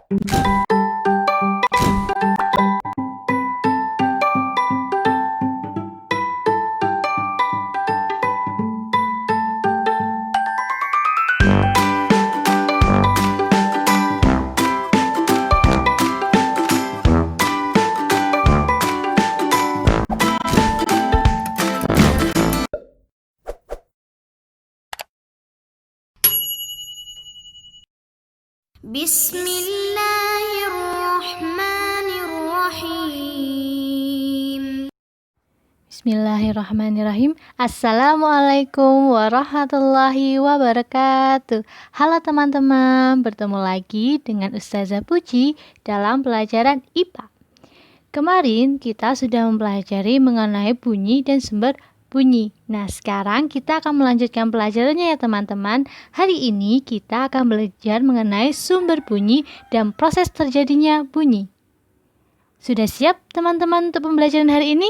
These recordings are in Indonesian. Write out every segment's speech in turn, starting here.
Bismillahirrahmanirrahim. Bismillahirrahmanirrahim. Assalamualaikum warahmatullahi wabarakatuh. Halo teman-teman, bertemu lagi dengan Ustazah Puji dalam pelajaran IPA. Kemarin kita sudah mempelajari mengenai bunyi dan sumber bunyi. Nah, sekarang kita akan melanjutkan pelajarannya ya teman-teman. Hari ini kita akan belajar mengenai sumber bunyi dan proses terjadinya bunyi. Sudah siap teman-teman untuk pembelajaran hari ini?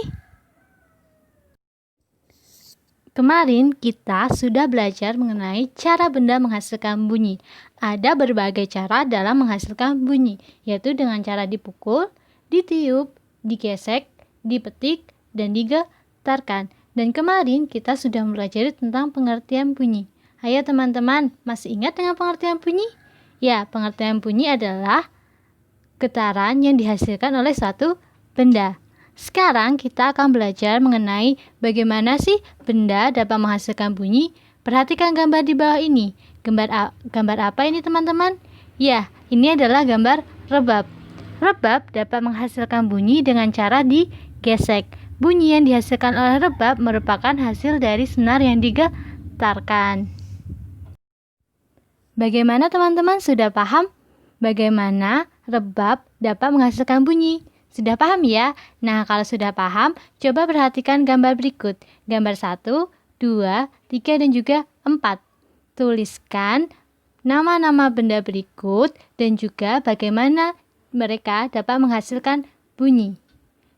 Kemarin kita sudah belajar mengenai cara benda menghasilkan bunyi. Ada berbagai cara dalam menghasilkan bunyi, yaitu dengan cara dipukul, ditiup, digesek, dipetik, dan digetarkan. Dan kemarin kita sudah mempelajari tentang pengertian bunyi. Ayo teman-teman, masih ingat dengan pengertian bunyi? Ya, pengertian bunyi adalah getaran yang dihasilkan oleh suatu benda. Sekarang kita akan belajar mengenai bagaimana sih benda dapat menghasilkan bunyi. Perhatikan gambar di bawah ini. Gambar apa ini teman-teman? Ya, ini adalah gambar rebab. Rebab dapat menghasilkan bunyi dengan cara digesek. Bunyi yang dihasilkan oleh rebab merupakan hasil dari senar yang digetarkan. Bagaimana teman-teman, sudah paham bagaimana rebab dapat menghasilkan bunyi? Sudah paham ya? Nah, kalau sudah paham, coba perhatikan gambar berikut. Gambar 1, 2, 3, dan juga 4. Tuliskan nama-nama benda berikut dan juga bagaimana mereka dapat menghasilkan bunyi.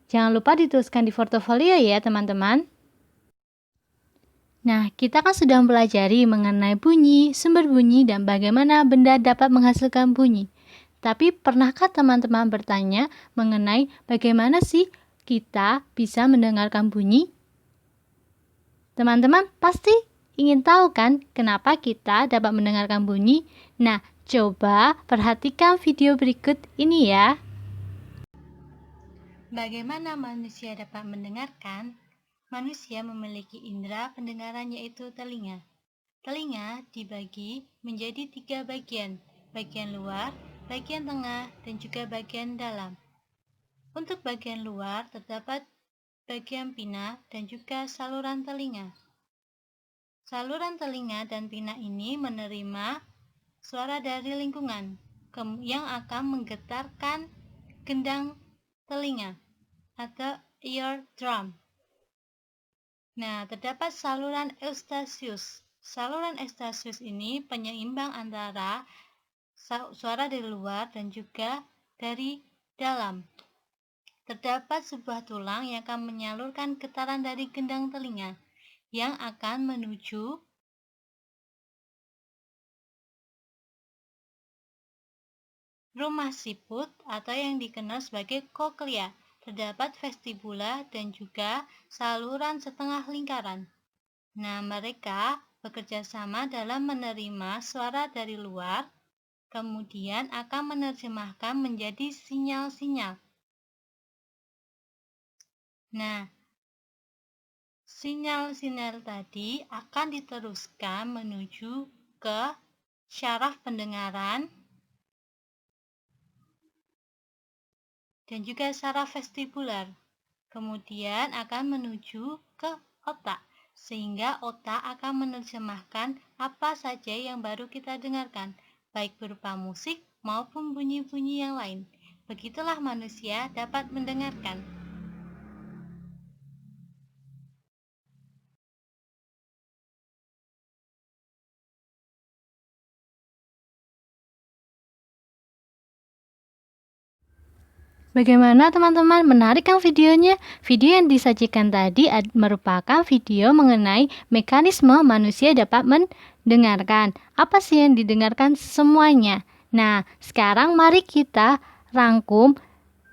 Jangan lupa dituliskan di portofolio ya teman-teman. Nah, kita kan sudah mempelajari mengenai bunyi, sumber bunyi, dan bagaimana benda dapat menghasilkan bunyi. Tapi pernahkah teman-teman bertanya mengenai bagaimana sih kita bisa mendengarkan bunyi? Teman-teman pasti ingin tahu kan kenapa kita dapat mendengarkan bunyi? Nah, coba perhatikan video berikut ini ya. Bagaimana manusia dapat mendengarkan? Manusia memiliki indera pendengaran yaitu telinga. Telinga dibagi menjadi 3 bagian, bagian luar, bagian tengah, dan juga bagian dalam. Untuk bagian luar terdapat bagian pinna dan juga saluran telinga. Saluran telinga dan pinna ini menerima suara dari lingkungan yang akan menggetarkan gendang telinga atau eardrum. Nah, terdapat saluran eustasius. Saluran eustasius ini penyeimbang antara suara dari luar dan juga dari dalam. Terdapat sebuah tulang yang akan menyalurkan getaran dari gendang telinga yang akan menuju rumah siput atau yang dikenal sebagai koklea. Terdapat vestibula dan juga saluran setengah lingkaran. Nah, mereka bekerja sama dalam menerima suara dari luar, kemudian akan menerjemahkan menjadi sinyal-sinyal. Nah, sinyal-sinyal tadi akan diteruskan menuju ke syaraf pendengaran dan juga saraf vestibular. Kemudian akan menuju ke otak, sehingga otak akan menerjemahkan apa saja yang baru kita dengarkan, baik berupa musik maupun bunyi-bunyi yang lain. Begitulah manusia dapat mendengarkan. Bagaimana teman-teman, menarik kan videonya? Video yang disajikan tadi merupakan video mengenai mekanisme manusia dapat mendengarkan. Apa sih yang didengarkan? Semuanya. Nah, sekarang mari kita rangkum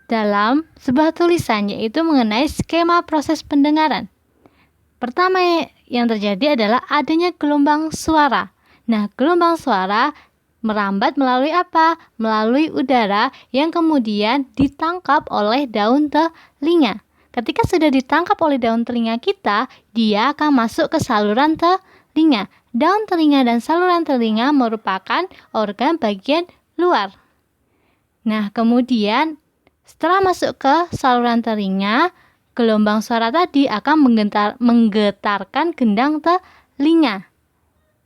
dalam sebuah tulisan, yaitu mengenai skema proses pendengaran. Pertama yang terjadi adalah adanya gelombang suara. Nah, gelombang suara merambat melalui apa? Melalui udara yang kemudian ditangkap oleh daun telinga. Ketika sudah ditangkap oleh daun telinga kita, dia akan masuk ke saluran telinga. Daun telinga dan saluran telinga merupakan organ bagian luar. Nah, kemudian setelah masuk ke saluran telinga, gelombang suara tadi akan menggetarkan gendang telinga,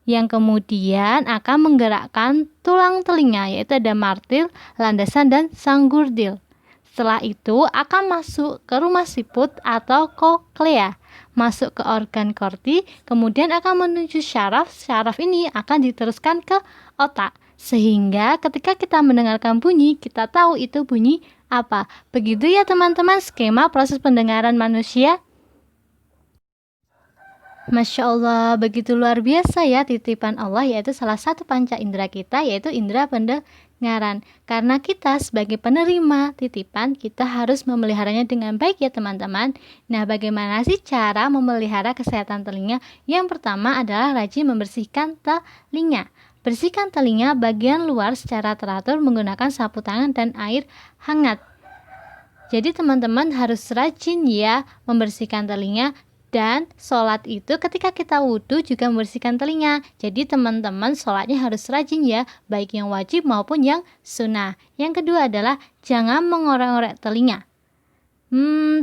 yang kemudian akan menggerakkan tulang telinga, yaitu ada martil, landasan, dan sanggurdil. Setelah itu akan masuk ke rumah siput atau koklea, masuk ke organ korti, kemudian akan menuju syaraf. Syaraf ini akan diteruskan ke otak, sehingga ketika kita mendengarkan bunyi, kita tahu itu bunyi apa. Begitu ya teman-teman skema proses pendengaran manusia. Masya Allah, begitu luar biasa ya titipan Allah, yaitu salah satu panca indera kita, yaitu indera pendengaran. Karena kita sebagai penerima titipan, kita harus memeliharanya dengan baik ya teman-teman. Nah, bagaimana sih cara memelihara kesehatan telinga? Yang pertama adalah rajin membersihkan telinga. Bersihkan telinga bagian luar secara teratur menggunakan sapu tangan dan air hangat. Jadi teman-teman harus rajin ya membersihkan telinga. Dan sholat itu ketika kita wudhu juga membersihkan telinga. Jadi teman-teman sholatnya harus rajin ya, baik yang wajib maupun yang sunnah. Yang kedua adalah jangan mengorek-ngorek telinga.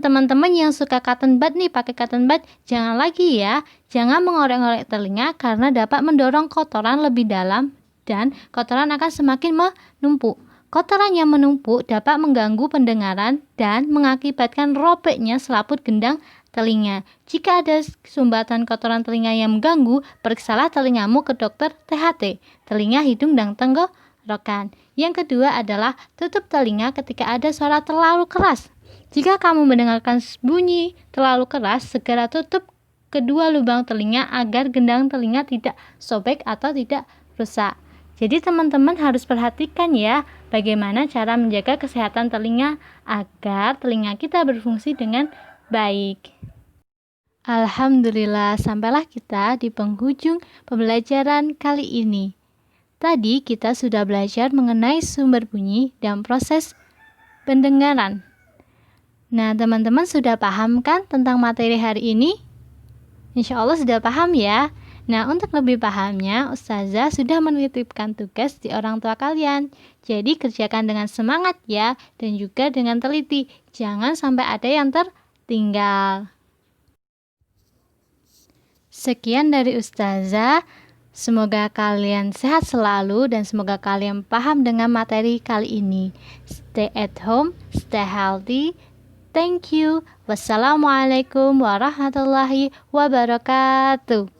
Teman-teman yang suka cotton bud nih, pakai cotton bud, jangan lagi ya. Jangan mengorek-ngorek telinga karena dapat mendorong kotoran lebih dalam dan kotoran akan semakin menumpuk. Kotoran yang menumpuk dapat mengganggu pendengaran dan mengakibatkan robeknya selaput gendang telinga. Jika ada sumbatan kotoran telinga yang mengganggu, periksalah telingamu ke dokter THT, telinga, hidung, dan tenggorokan. Yang kedua adalah tutup telinga ketika ada suara terlalu keras. Jika kamu mendengarkan bunyi terlalu keras, segera tutup kedua lubang telinga agar gendang telinga tidak sobek atau tidak rusak. Jadi teman-teman harus perhatikan ya bagaimana cara menjaga kesehatan telinga agar telinga kita berfungsi dengan baik. Alhamdulillah, sampailah kita di penghujung pembelajaran kali ini. Tadi kita sudah belajar mengenai sumber bunyi dan proses pendengaran. Nah, teman-teman sudah paham kan tentang materi hari ini? Insya Allah sudah paham ya. Nah, untuk lebih pahamnya, Ustazah sudah menitipkan tugas di orang tua kalian. Jadi kerjakan dengan semangat ya, dan juga dengan teliti. Jangan sampai ada yang tertinggal. Sekian dari Ustazah. Semoga kalian sehat selalu dan semoga kalian paham dengan materi kali ini. Stay at home, stay healthy. Thank you. Wassalamualaikum warahmatullahi wabarakatuh.